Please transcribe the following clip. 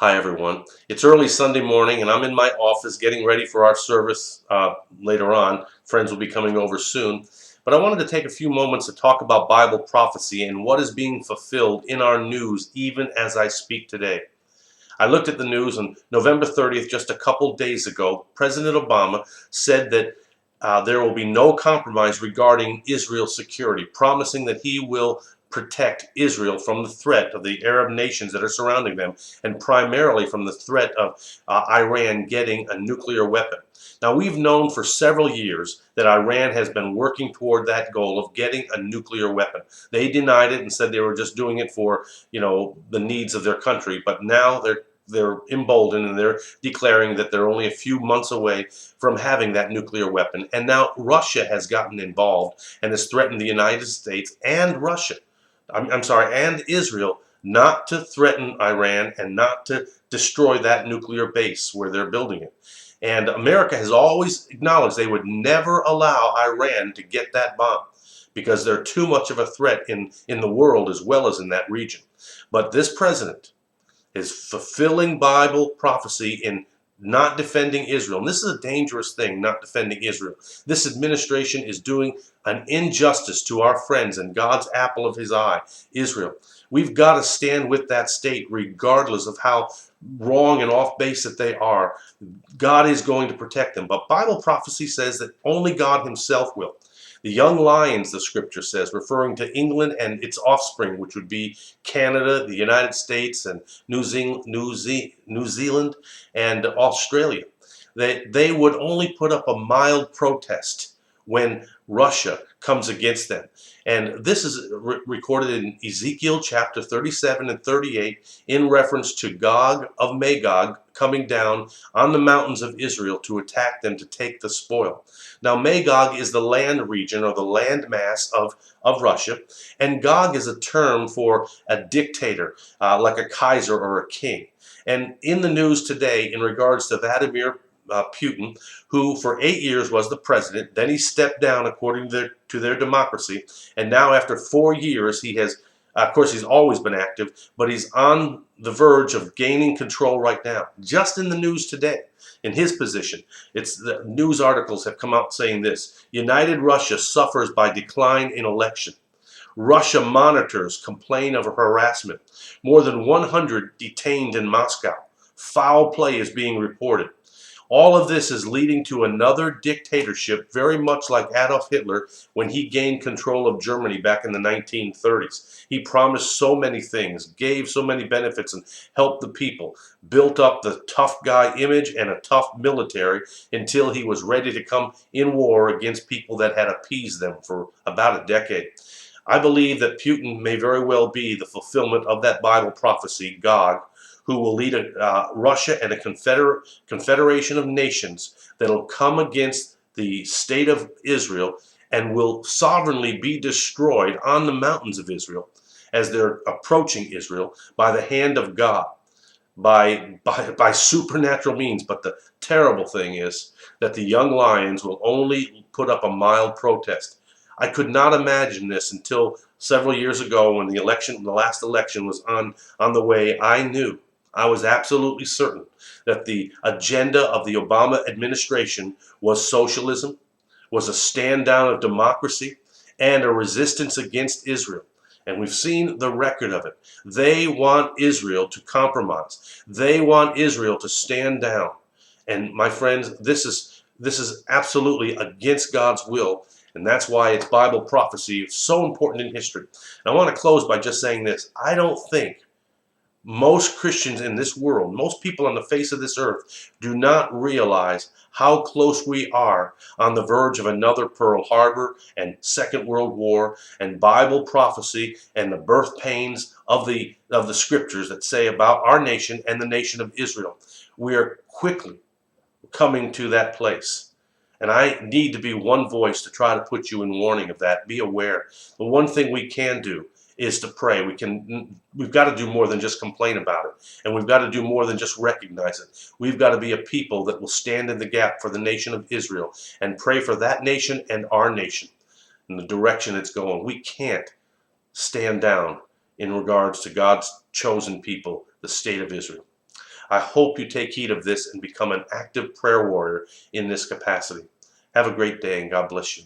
Hi, everyone. It's early Sunday morning, and I'm in my office getting ready for our service later on. Friends will be coming over soon. But I wanted to take a few moments to talk about Bible prophecy and what is being fulfilled in our news even as I speak today. I looked at the news on November 30th, just a couple days ago. President Obama said that there will be no compromise regarding Israel's security, promising that he will protect Israel from the threat of the Arab nations that are surrounding them, and primarily from the threat of Iran getting a nuclear weapon. Now, we've known for several years that Iran has been working toward that goal of getting a nuclear weapon. They denied it and said they were just doing it for, the needs of their country, but now they're emboldened and they're declaring that they're only a few months away from having that nuclear weapon. And now Russia has gotten involved and has threatened the United States and and Israel not to threaten Iran and not to destroy that nuclear base where they're building it. And America has always acknowledged they would never allow Iran to get that bomb because they're too much of a threat in the world as well as in that region. But this president is fulfilling Bible prophecy in not defending Israel. And this is a dangerous thing, not defending Israel. This administration is doing an injustice to our friends and God's apple of his eye, Israel. We've got to stand with that state regardless of how wrong and off base that they are. God is going to protect them. But Bible prophecy says that only God himself will. The young lions, the scripture says, referring to England and its offspring, which would be Canada, the United States, and New Zealand, and Australia. They would only put up a mild protest when Russia comes against them. And this is recorded in Ezekiel chapter 37 and 38 in reference to Gog of Magog coming down on the mountains of Israel to attack them to take the spoil. Now, Magog is the land region or the land mass of Russia, and Gog is a term for a dictator, like a Kaiser or a king. And in the news today, in regards to Vladimir Putin, who for 8 years was the president, then he stepped down according to their democracy, and now after 4 years he has, of course he's always been active, but he's on the verge of gaining control right now. Just in the news today, in his position, the news articles have come out saying this: United Russia suffers by decline in election. Russia monitors complain of harassment. More than 100 detained in Moscow. Foul play is being reported. All of this is leading to another dictatorship, very much like Adolf Hitler when he gained control of Germany back in the 1930s. He promised so many things, gave so many benefits, and helped the people, built up the tough guy image and a tough military until he was ready to come in war against people that had appeased them for about a decade. I believe that Putin may very well be the fulfillment of that Bible prophecy, Gog, who will lead Russia and a confederation of nations that will come against the state of Israel and will sovereignly be destroyed on the mountains of Israel as they're approaching Israel by the hand of God, by supernatural means. But the terrible thing is that the young lions will only put up a mild protest. I could not imagine this until several years ago when the last election was on the way. I was absolutely certain that the agenda of the Obama administration was socialism, was a stand down of democracy, and a resistance against Israel. And we've seen the record of it. They want Israel to compromise. They want Israel to stand down. And my friends, this is absolutely against God's will. And that's why it's Bible prophecy. It's so important in history. And I want to close by just saying this. I don't think most Christians in this world, most people on the face of this earth, do not realize how close we are on the verge of another Pearl Harbor and Second World War and Bible prophecy and the birth pains of the scriptures that say about our nation and the nation of Israel. We are quickly coming to that place. And I need to be one voice to try to put you in warning of that. Be aware. The one thing we can do is to pray. We've got to do more than just complain about it. And we've got to do more than just recognize it. We've got to be a people that will stand in the gap for the nation of Israel and pray for that nation and our nation in the direction it's going. We can't stand down in regards to God's chosen people, the state of Israel. I hope you take heed of this and become an active prayer warrior in this capacity. Have a great day, and God bless you.